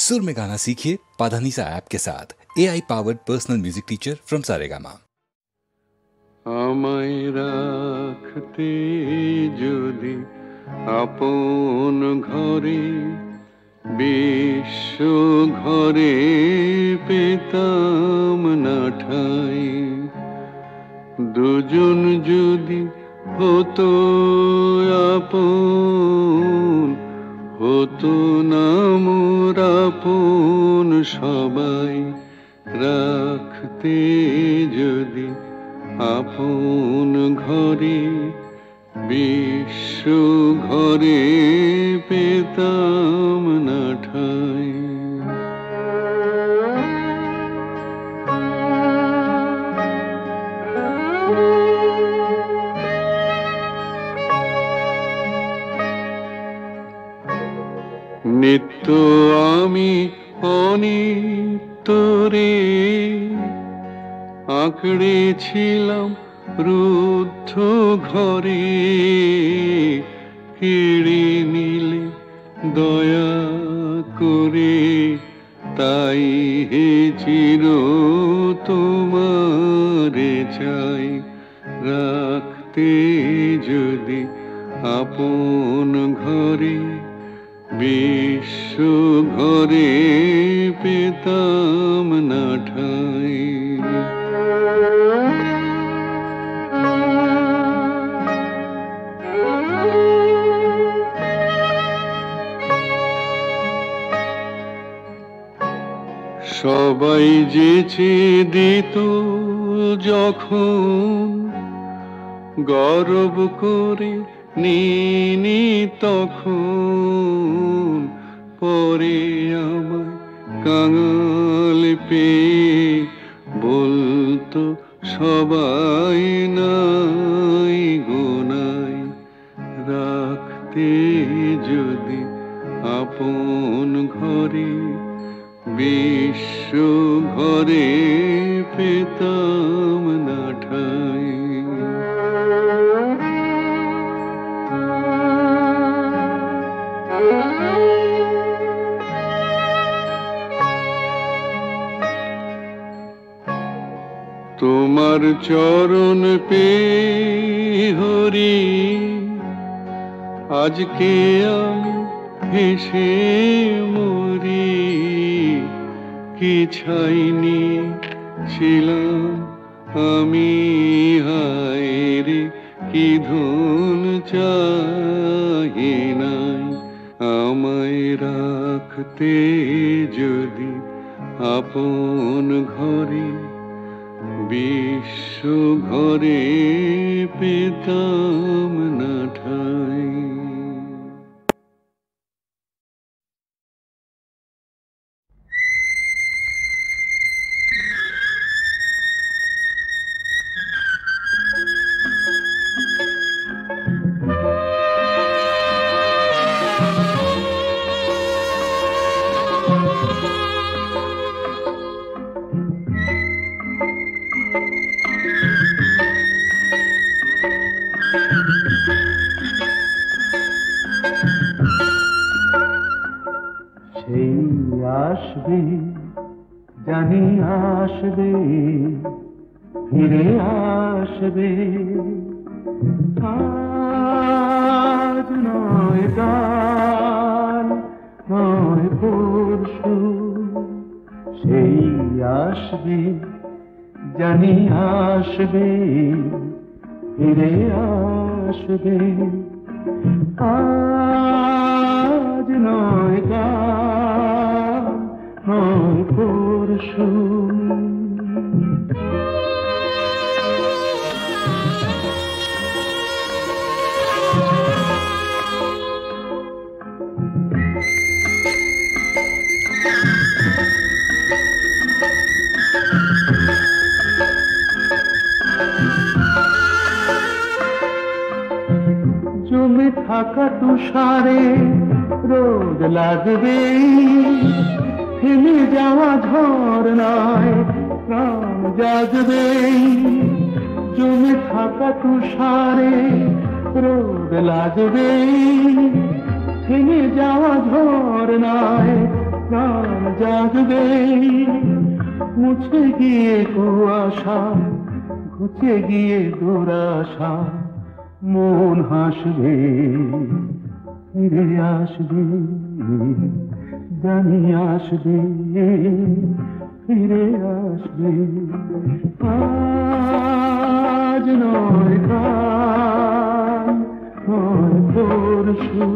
सुर में गाना सीखिए पाधानीसा ऐप के साथ। AI powered personal music teacher from Saregama. আমায় রাখতে যদি আপন ঘরে বিশ্ব ঘরে পেতাম না ঠাই, দুজন যদি হতো আপন, হতো না মোর আপন সবাই। রাখতে যদি আপন ঘরে বিশ্ব ঘরে পেতাম না ঠাই। নিত্য আমি অনিত্যরে আঁকড়েছিলাম রুদ্ধ ঘরে, কেড়ে নিলে দয়া করে তাই হে চির তোমারে চাই। রাখতে যদি আপন ঘরে বিশ্ব ঘরে পেতাম না ঠাই। সবাই যেচে দিত যখন, গর্ব করে নিনি তখন, পরে আমায় কাঙাল পেয়ে বলতো সবাই নাই গোনাই। রাখতে যদি আপন ঘরে বিশ্ব ঘরে পেতাম না ঠাই। তোমার চরণ পেয়ে হরি আজকে আমি হেসে মরি। কি ছাইনি ছিলাম আমি হায় রে, কি ধন চাহি নাই। আমায় রাখতে যদি আপন ঘরে বিশ্ব ঘরে পেতাম না ঠাই। আসবে জানি আসবে, ফিরে আসবে, আজ নয় কাল নয় পরশু। সেই আসবে জানি আসবে, ফিরে আসবে, আজ নয় কাল নয় পরশু। জমে থাকা তুষারে রোদ লাগবে, থেমে যাওয়া ঝরনায় প্রাণ জাগবে। জমে থাকা তুষারে রোদ লাগবে, থেমে যাওয়া ঝরনায় প্রাণ জাগবে, মুছে গিয়ে কুয়াশা, ঘুচে গিয়ে দুরাশা, মন হাসবে, ফিরে আসবে, জানি আসবে, ফিরে আসবে। আজ নয় কাল, নয় পরশু।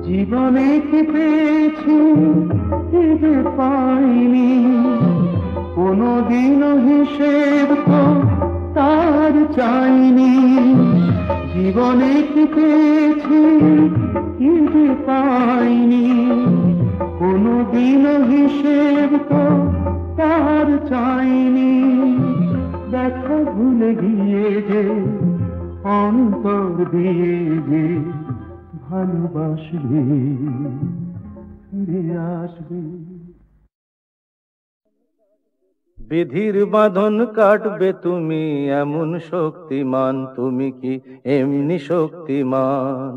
জীবনে কি পেয়েছি যে পাইনি, কোনদিনও হিসেব তো তার চাইনি। জীবনে কি পেয়েছি যে পাইনি, কোনদিনও হিসেব তো তার চাইনি। দেখা ভুলে গিয়ে যে অন্তর দিয়ে যে ভালোবাসবে, ফিরে আসবে। বিধির বাঁধন কাটবে তুমি এমন শক্তিমান, তুমি কি এমনি শক্তিমান?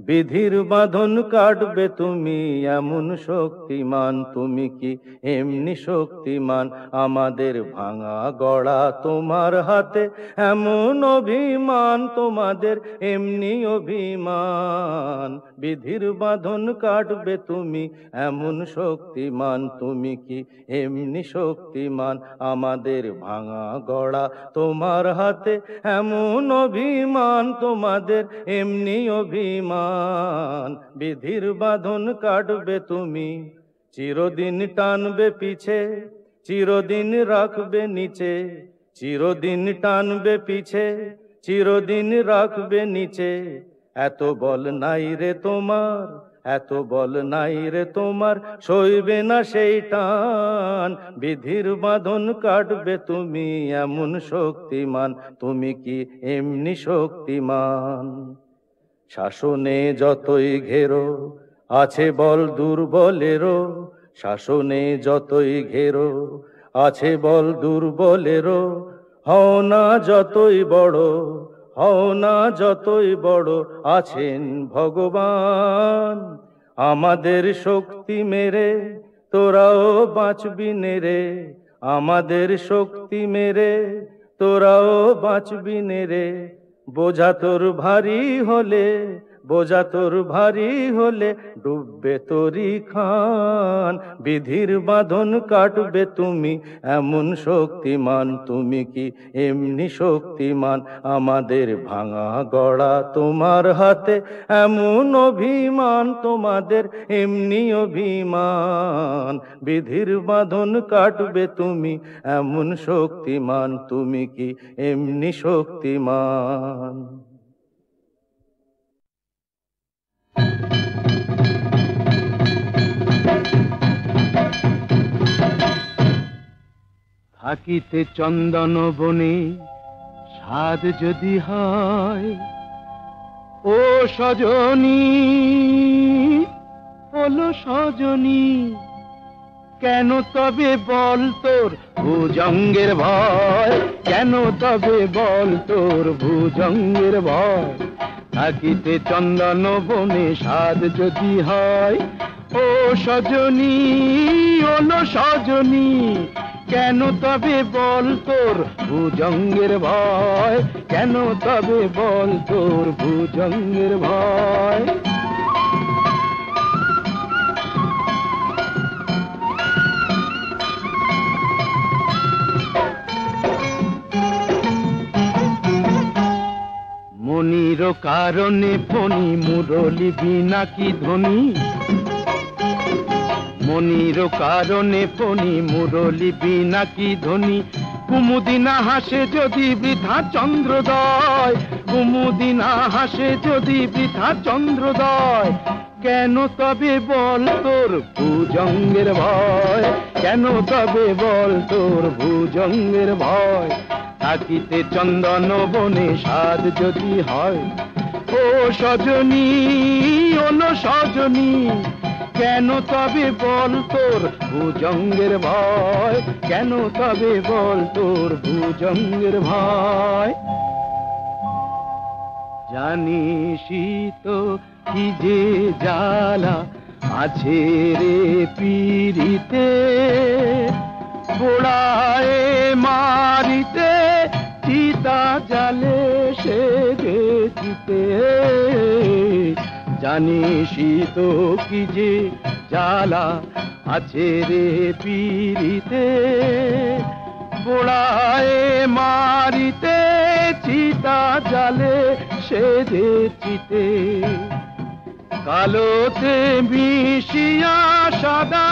বিধির বাঁধন কাটবে তুমি এমন শক্তিমান, তুমি কি এমনি শক্তিমান? আমাদের ভাঙা গড়া তোমার হাতে এমন অভিমান, তোমাদের এমনি অভিমান। বিধির বাঁধন কাটবে তুমি এমন শক্তিমান, তুমি কি এমনি শক্তিমান? আমাদের ভাঙা গড়া তোমার হাতে এমন অভিমান, তোমাদের এমনি অভিমান। বিধির বাঁধন কাটবে তুমি, চিরদিন টানবে পিছে, চিরদিন রাখবে নিচে। চিরদিন টানবে পিছে, চিরদিন রাখবে নিচে। এত বল নাই রে তোমার, এত বল নাই রে তোমার, সইবে না সেই টান। বিধির বাঁধন কাটবে তুমি এমন শক্তিমান, তুমি কি এমনি শক্তিমান? শাসনে যতই ঘেরো আছে বল দুর্বলেরও, শাসনে যতই ঘেরো আছে বল দুর্বলেরও। হও না যতই বড়, হও না যতই বড়, আছেন ভগবান। আমাদের শক্তি মেরে তোরাও বাঁচবি নেরে, আমাদের শক্তি মেরে তোরাও বাঁচবি নেরে। বোঝা তোর ভারী হলে, বোঝা তোর ভারী হলে, ডুববে তোরি খান। বিধির বাঁধন কাটবে তুমি এমন শক্তিমান, তুমি কি এমনি শক্তিমান? আমাদের ভাঙা গড়া তোমার হাতে এমন অভিমান, তোমাদের এমনি অভিমান। বিধির বাঁধন কাটবে তুমি এমন শক্তিমান, তুমি কি এমনি শক্তিমান? থাকিতে চন্দন বনে স্বাদ যদি হয়, ও সজনী হলো সজনী, কেন তবে বল তোর ভুজঙ্গের ভয়, কেন তবে বল তোর ভুজঙ্গের ভয়? থাকিতে চন্দন বনে স্বাদ যদি হয়, ও সজনী হলো সজনী, কেন তবে বল তোর ভুজঙ্গের ভয়, কেন তবে বল তোর ভুজঙ্গের ভয়? মনির কারণে ফণি মুরলি বিনা কি ধ্বনি, মনির কারণে ফণি মুরলি বিনা কি ধ্বনি। কুমুদিনা হাসে যদি বৃথা চন্দ্রোদয়, কুমুদিনা হাসে যদি বৃথা চন্দ্রোদয়, কেন তবে বল তোর ভুজঙ্গের ভয়, কেন তবে বল তোর ভুজঙ্গের ভয়? থাকিতে চন্দন বনে স্বাদ যদি হয়, ও সজনী ওলো সজনী কেন তবে বল তোর ভুজঙ্গের ভয় কেন তবে বল তোর ভুজঙ্গের ভয় জানিসই তো কি যে জ্বালা আছে রে পীড়িতে পোড়ায় মারিতে চিতা জালে সে যেতে জানিসই তো কি যে জ্বালা আছে রে পীড়িতে পোড়ায় মারিতে চিতা জালে সে যেতে কালোতে মিশিয়া সাদা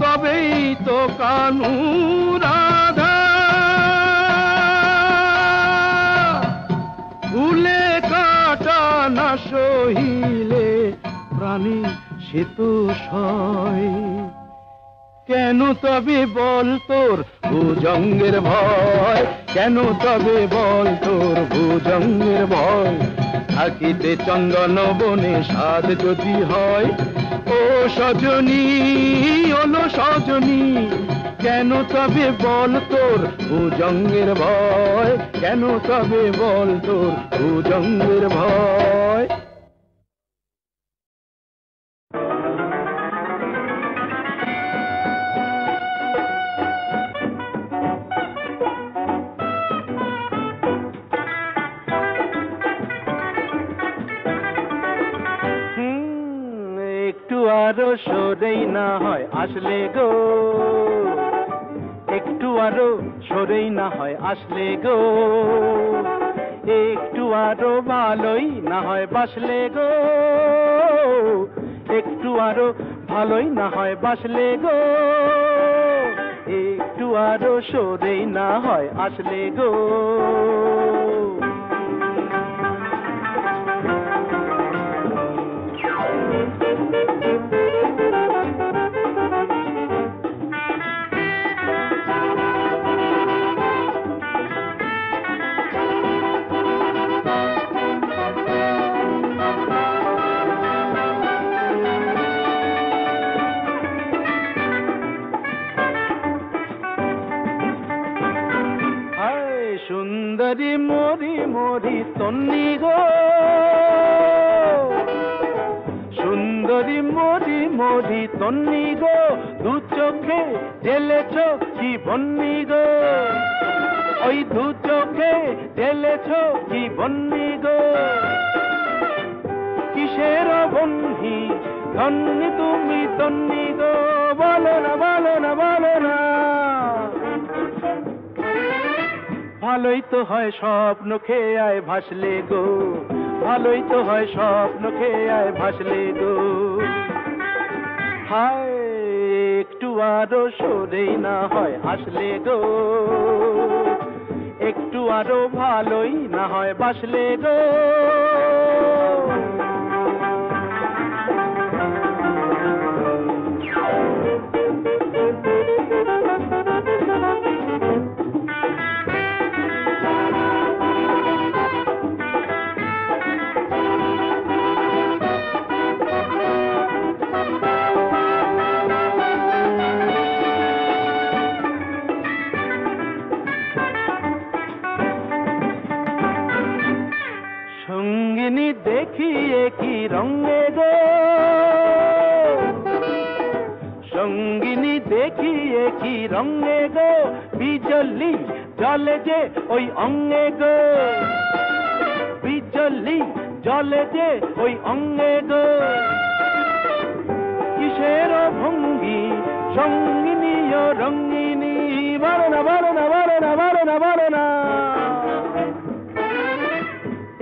তবেই তো কানু রাধা ভুলে কাটা না সহিলে প্রাণী সে তো সয় কেন তবে বল তোর ভুজঙ্গের ভয় কেন তবে বল তোর ভুজঙ্গের ভয় থাকিতে চন্দন বনে স্বাদ যদি হয় ও সজনী ওলো সজনী কেন তবে বল তোর ভুজঙ্গের ভয় কেন তবে বল তোর ভুজঙ্গের ভয় একটু আরো সরেই না হয় আসলে গো একটু আরো সরেই না হয় আসলে গো একটু আরো ভালোই না হয় বাসলে গো একটু আরো ভালোই না হয় বাসলে গো একটু আরো সরেই না হয় আসলে গো সুন্দরী মরি মরি তন্নি গো সুন্দরী মরি মরি তন্নি গো দু চোখে ঢেলেছ কি বন্নি গো ওই দু চোখে ঢেলেছ কি বন্নি গো কিসের বন্ধি ধন্যি তুমি তন্নি গো বলো না বলো না বলো না ভালোই তো হয় স্বপ্ন খেয়ে আয় ভাসলে গো ভালোই তো হয় স্বপ্ন খেয়ে আয় ভাসলে গো হায় একটু আরো সরেই না হয় আসলে গো একটু আরো ভালোই না হয় বাসলে গো সঙ্গিনী দেখিয়ে কি রঙে গো সঙ্গিনী দেখিয়ে কি রঙে গো বিজলি জলে যে ওই অঙ্গে গো বিজলি জলে যে ওই অঙ্গে গো কিসের ভঙ্গি সঙ্গিনী ও রঙ্গিনী বলো না বলো না বলো না বলো না বলো না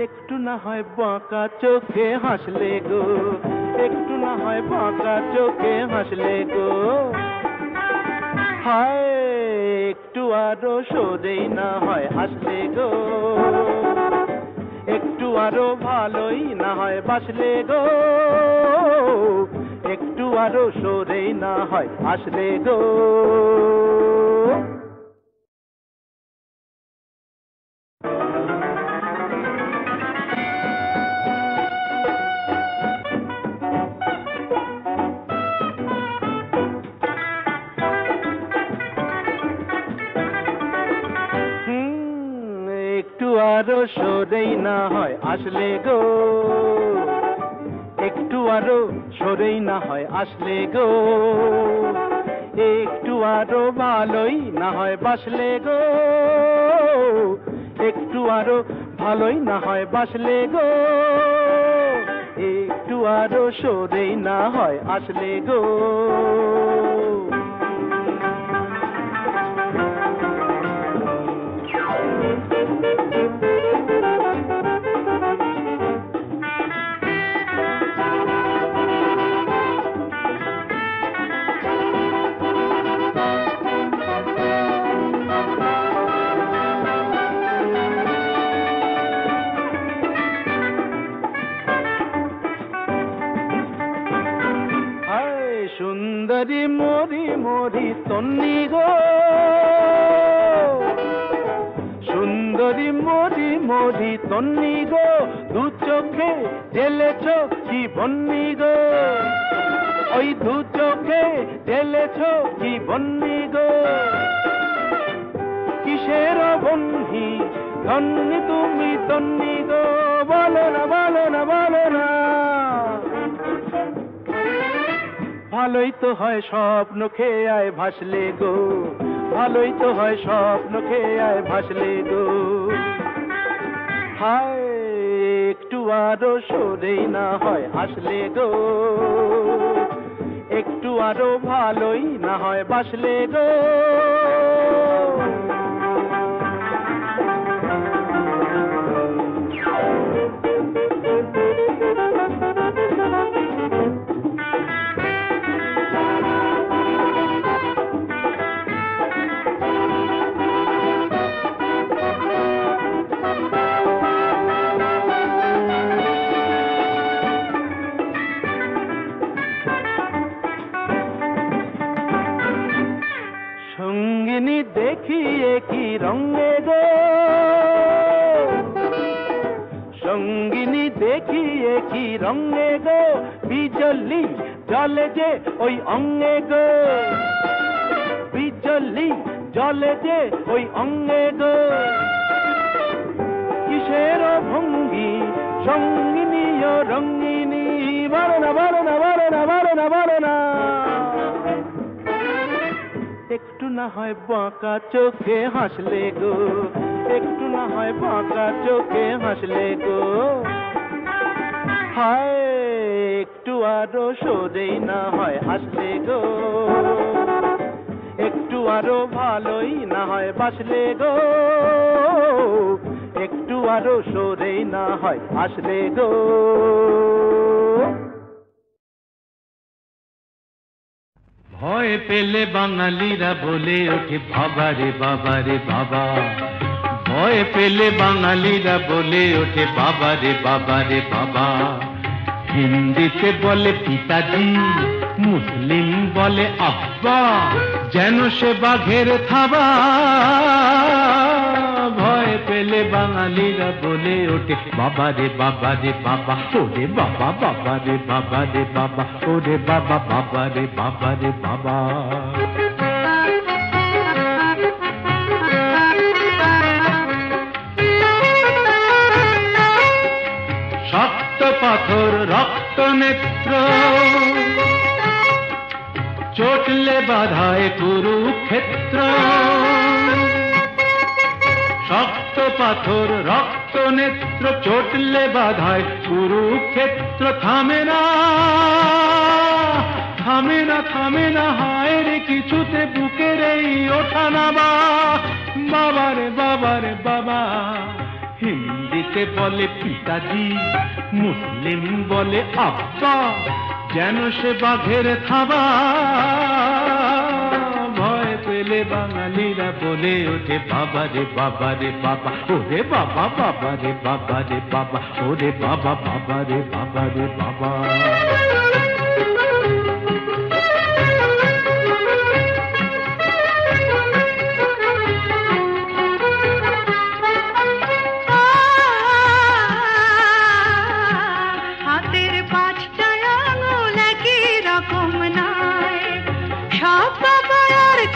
একটু না হয় বাঁকা চোখে হাসলে গো একটু না হয় বাঁকা চোখে হাসলে গো হায় একটু আরো সরেই না হয় হাসলে গো একটু আরো ভালোই না হয় বাসলে গো একটু আরো সরেই না হয় আসলে গো একটু আরো সরেই না হয় আসলে গো, একটু আরো সরেই না হয় আসলে গো, একটু আরো ভালোই না হয় বাসলে গো, একটু আরো ভালোই না হয় বাসলে গো, একটু আরো সরেই না হয় আসলে গো। সুন্দরী মরি মরি তন্নি গো, সুন্দরী মরি মরি তন্নি গো, দু চোখে ঢেলেছ কি বন্নি গো, ওই দু চোখে ঢেলেছ কি বন্নি গো, কিসের বন্ধি ধন্যি তুমি তন্নি গো, বলো না বলো না বলো না। ভালোই তো হয় স্বপ্ন খেয়ে আয় ভাসলে গো, ভালোই তো হয় স্বপ্ন খেয়ে আয় ভাসলে গো, হায় একটু আরো সরেই না হয় আসলে গো, একটু আরো ভালোই না হয় বাসলে গো। সঙ্গিনী দেখিয়ে কি রঙে গো, সঙ্গিনী দেখিয়ে কি রঙে গো, বিজলি জলে যে ওই অঙ্গে গো, বিজলি জলে যে ওই অঙ্গে গো, কিসের ভঙ্গি সঙ্গিনী ও রঙ্গিনী, বলো না বলো না বলো না বলো না বলো না। একটু না হয় বাঁকা চোখে হাসলে গো, একটু না হয় বাঁকা চোখে হাসলে গো, হায় একটু আরো সরেই না হয় আসলে গো, একটু আরো ভালোই না হয় বাসলে গো, একটু আরো সরেই না হয় আসলে গো। ভয় পেলে বাঙালিরা বলে ওঠে বাবা রে বাবা রে বাবা, ভয় পেলে বাঙালিরা বলে ওঠে বাবা রে বাবা রে বাবা, হিন্দিতে বলে পিতাজি, মুসলিম বলে আব্বা, যেন সে বাঘের থাবা, ভয় পেলে বাঙালিরা বলে ওঠে বাবা রে বাবা রে বাবা, ওরে বাবা বাবা রে বাবা রে বাবা, ওরে বাবা বাবা রে বাবা রে বাবা। শক্ত পাথর রক্ত নেত্র, চটলে বাধায় কুরুক্ষেত্র, শক্ত পাথর রক্ত নেত্র, চটলে বাধায় কুরুক্ষেত্র, থামে না থামে না থামে না, হায় রে কিছুতে বুকের এই ওঠা নামা, বাবা রে বাবা রে বাবা, হিন্দিতে বলে পিতাজি, মুসলিম বলে আব্বা, যেন সে বাঘের থাবা, ভয় পেলে বাঙালিরা বলে ওঠে বাবা রে বাবা রে বাবা, ওরে বাবা বাবা রে বাবা রে বাবা, ওরে বাবা বাবা রে বাবা রে বাবা।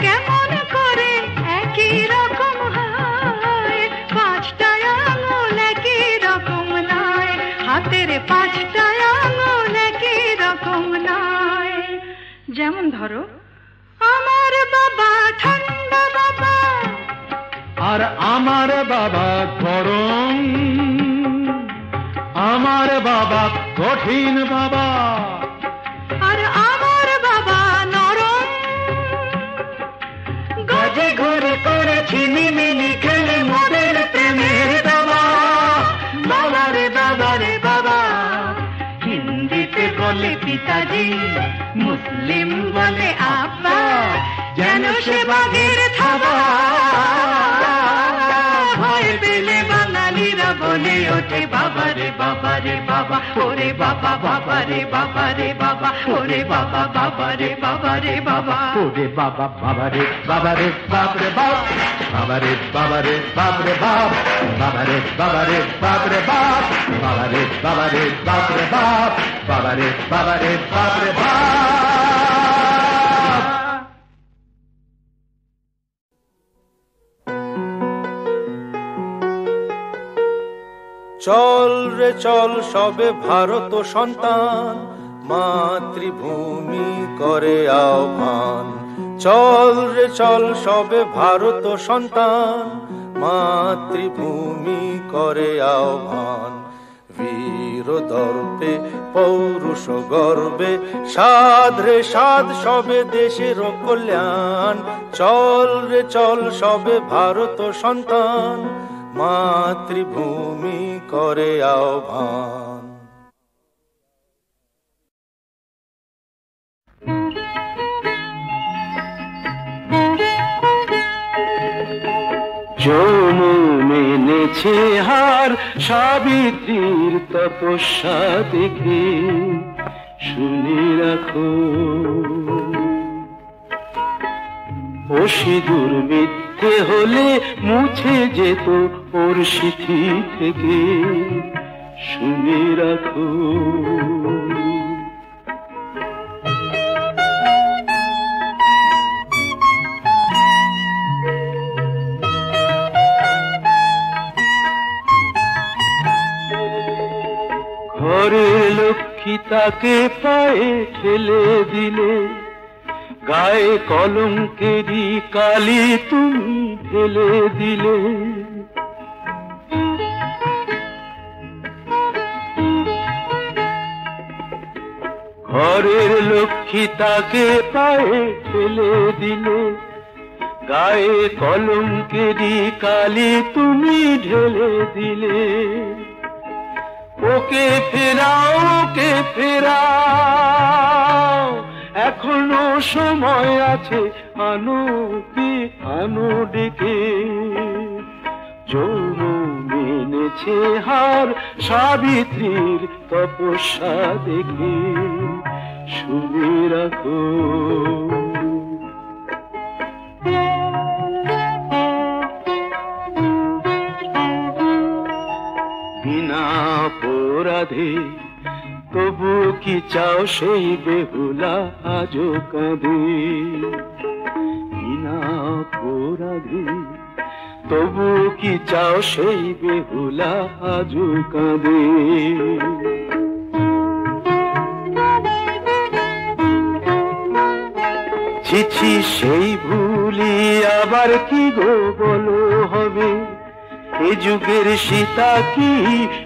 কেমন করে একই রকম হয়, পাঁচটা যেমন ধরো, আমার বাবা ঠান্ডা বাবা, আর আমার বাবা গরম, আমার বাবা কঠিন বাবা, আর আমার বাবা নরম। গজে ঘরে করেছি মিমিনি খেলে মোদের প্রেমের বাবা, বাবা রে বাবা রে বাবা। হিন্দিতে বলে পিতাজি, মুসলিম বলে আব্বা, যেন সে বাঘের থাবা। ভয় পেলে বাঙালিরা বলে ওঠে বাবা রে বাবা রে বাবা, ওরে বাবা বাবা রে বাবা রে বাবা, ওরে বাবা বাবা রে বাবা রে বাবা, ওরে বাবা বাবা রে বাবা রে বাপ রে বাপ, বাবা রে বাবা রে বাপ রে বাপ, বাবা রে বাবা রে বাপ রে বাপ, বাবা রে বাবা রে বাপ রে বাপ, বাবা রে বাবা রে বাপ রে বাপ। চল রে চল সবে ভারত সন্তান, মাতৃভূমি করে আহ্বান। চল রে চল সবে ভারত সন্তান, মাতৃভূমি করে আহ্বান। বীর দর্পে পৌরুষ গর্বে সাধ রে সাধ সবে দেশের কল্যাণ। চল রে চল সবে ভারত সন্তান, মাতৃভূমি করে আহ্বান। যৌন এনেছে হার সাবিত্রীর তপস্যা দেখে, শুনে রাখো ও সিঁদুর মিথ্যে হলে মুছে যেত ওর সিথি থেকে, শুনে রাখো। ঘরে লক্ষ্মী তাকে পায়ে ঠেলে দিলে, গায়ে কলঙ্কেরই কালি তুমি ঢেলে দিলে। ঘরের লক্ষ্মী তাকে পায়ে ঠেলে দিলে, গায়ে কলঙ্কেরই কালি তুমি ঢেলে দিলে। ওকে ফেরাও, ওকে ফেরাও, এখনো সময় আছে, আনো কি আনো ডেকে। যৌন মেনেছে হার সাবিত্রীর তপস্যা দেখে, শুনে রাখো। বিনা অপরাধে তবু কি চাও সেই বেহুলা আজো কাঁদে। বিনা অপরাধে তবু কি চাও সেই বেহুলা আজো কাঁদে। ছিছি সেই ভুলি আবার কি গো বলো হবে। এ যুগের সীতা কি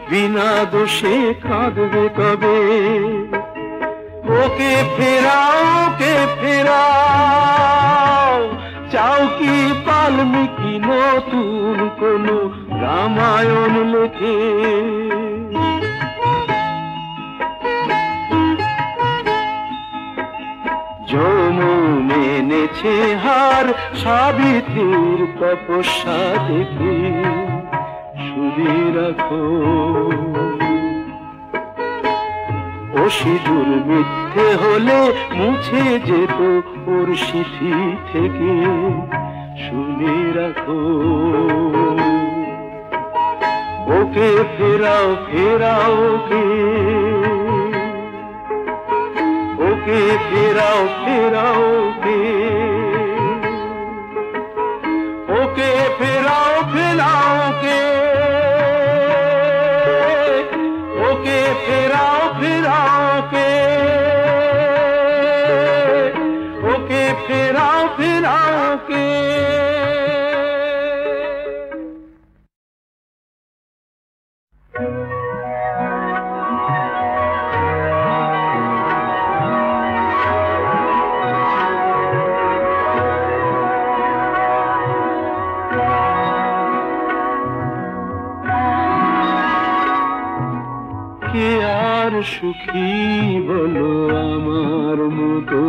বিনা দোষে কাঁদবে কবে। ওকে ফেরাও, ওকে ফেরাও, চাও কি বাল্মীকি নতুন কোন রামায়ণ লেখে। যৌন এনেছে হার সাবিত্রীর তপস্যা দেখে, শুনে রাখো। ও সিঁদুর মিথ্যে হলে মুছে যেত ওর সিথি থেকে, শুনে রাখো। ওকে ফেরাও, ফেরাও ওকে, ওকে ফেরাও, ফেরাও ওকে, ওকে ফেরাও, ফেরাও ওকে, ওকে ফেরাও, ফেরাও ওকে, কে আর সুখী বলো আমার মতো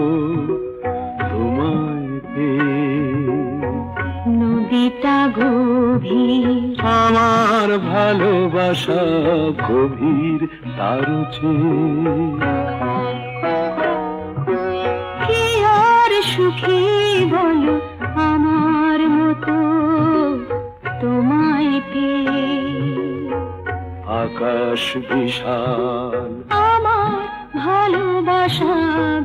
তোমায় পেয়ে। নদীটা গভীর আমার ভালোবাসা গভীর তার চেয়ে। কে আর সুখী বলো আমার মতো তোমায় পেয়ে। আকাশ বিশাল আমার ভালোবাসা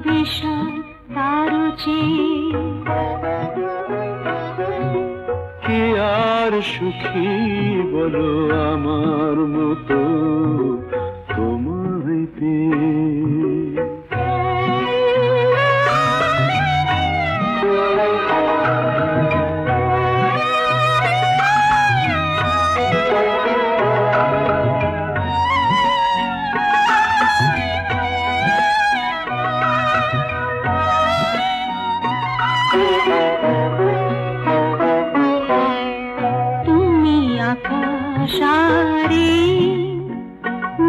বিশাল তার চেয়ে। কে আর সুখী বলো আমার মতো তোমায় পেয়ে। তুমি আকাশারে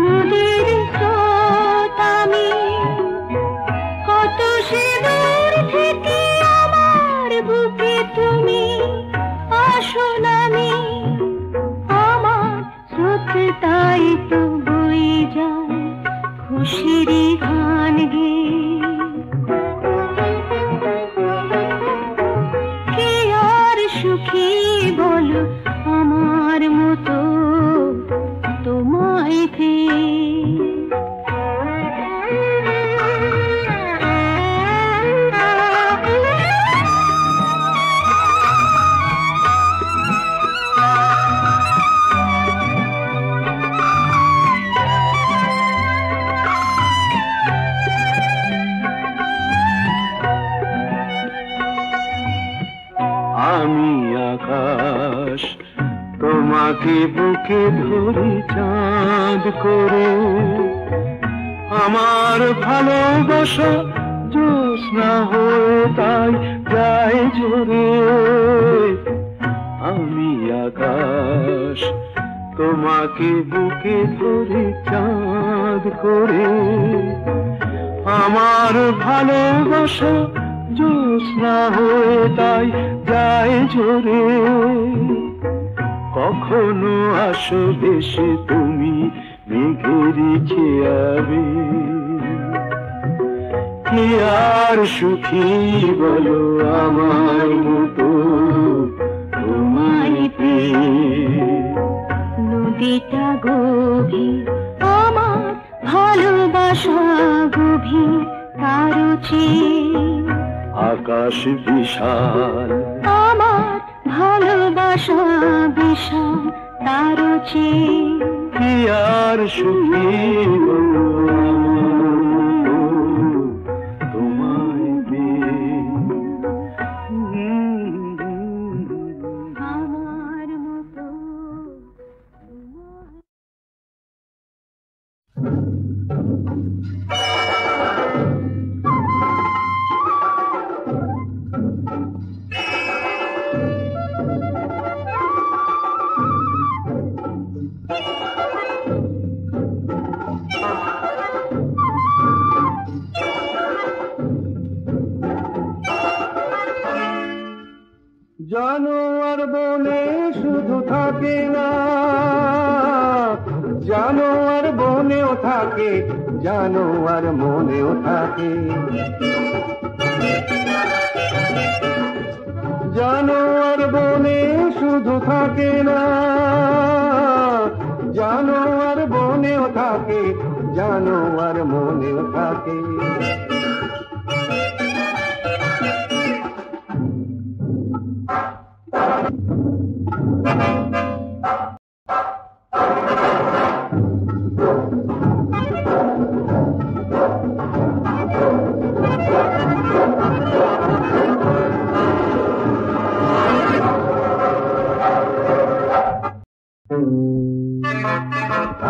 নদীর স্রোত আমি, কত সে দূর থেকে আমার বুকে তুমি আসো নামি। আমার স্রোত তাই তো বই যায় খুশিরই গান গেয়ে। কে আর সুখী বলো আমার মতো তোমায় পেয়ে। আমি আকাশ তোমাকে বুকে ধরি চাঁদ করে। আমার ভালোবাসা জ্যোৎস্না হয়ে তাই যায় ঝরে। আমি আকাশ তোমাকে বুকে ধরি চাঁদ করে। আমার ভালোবাসা জ্যোৎস্না হয়ে তাই যায় ঝরে। কখনো আসো দেশে তুমি মেঘেরই খেয়াবে। কে আর সুখী বলো আমার মতো তোমায় পেয়ে। নদীটা গভীর আমার ভালোবাসা গভীর তার চেয়ে। আকাশ বিশাল আমার ভালোবাসা বিশাল তার চেয়ে। কি আর সুখী বলো তোমায় পেয়ে। আমার মতো জানোয়ার বনে শুধু থাকে না, জানোয়ার বনেও থাকে, জানোয়ার মনেও থাকে। জানোয়ার বনে শুধু থাকে না, জানোয়ার বনেও থাকে, জানোয়ার মনেও থাকে।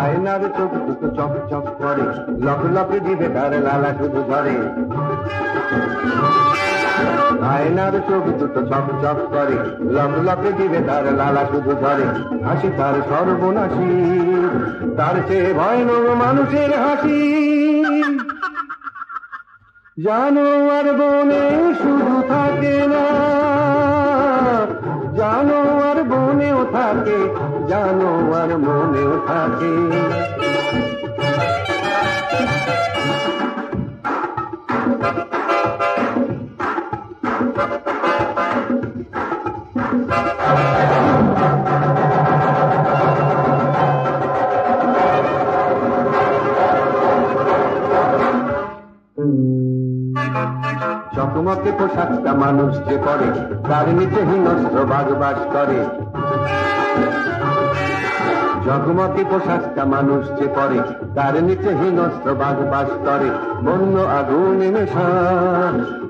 আয়নার চোখ দুটো চক চক করে, লক লক দিবে তার লালা শুধু ধরে। আয়নার চোখ দুটো চক চক করে, লকলকে দিবে তার লালা শুধু ধরে, হাসি তার সর্বনাশী, তার চেয়ে ভয়ানক মানুষের হাসি। জানোয়ার বনে শুধু থাকে না, জানোয়ার বনেও থাকে, জানোয়ার মনেও থাকে। চকমকে পোশাকটা মানুষ যে পরে, তার নিচে হিংস্র বাঘ বাস করে। জগমগে পোশাকটা মানুষ যে পরে, তার নিচে হিংস্র বাঘ বাস করে। বন্য আগুনে মেশা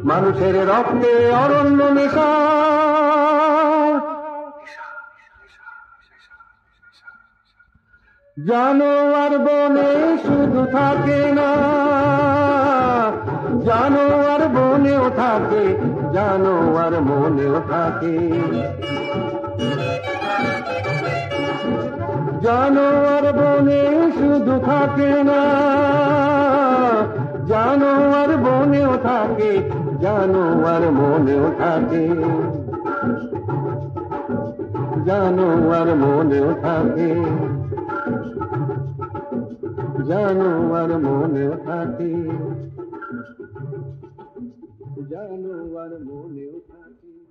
মানুষের রক্তে অরণ্য নেশা। জানোয়ার বনে শুধু থাকে না, জানোয়ার বনেও থাকে, জানোয়ার মনেও থাকে। জানোয়ার বনে শুধু থাকে না, জানোয়ার বনেও থাকে, জানোয়ার মনেও থাকে, জানোয়ার মনেও থাকে, জানোয়ার মনেও থাকে, জানোয়ার মনেও থাকে।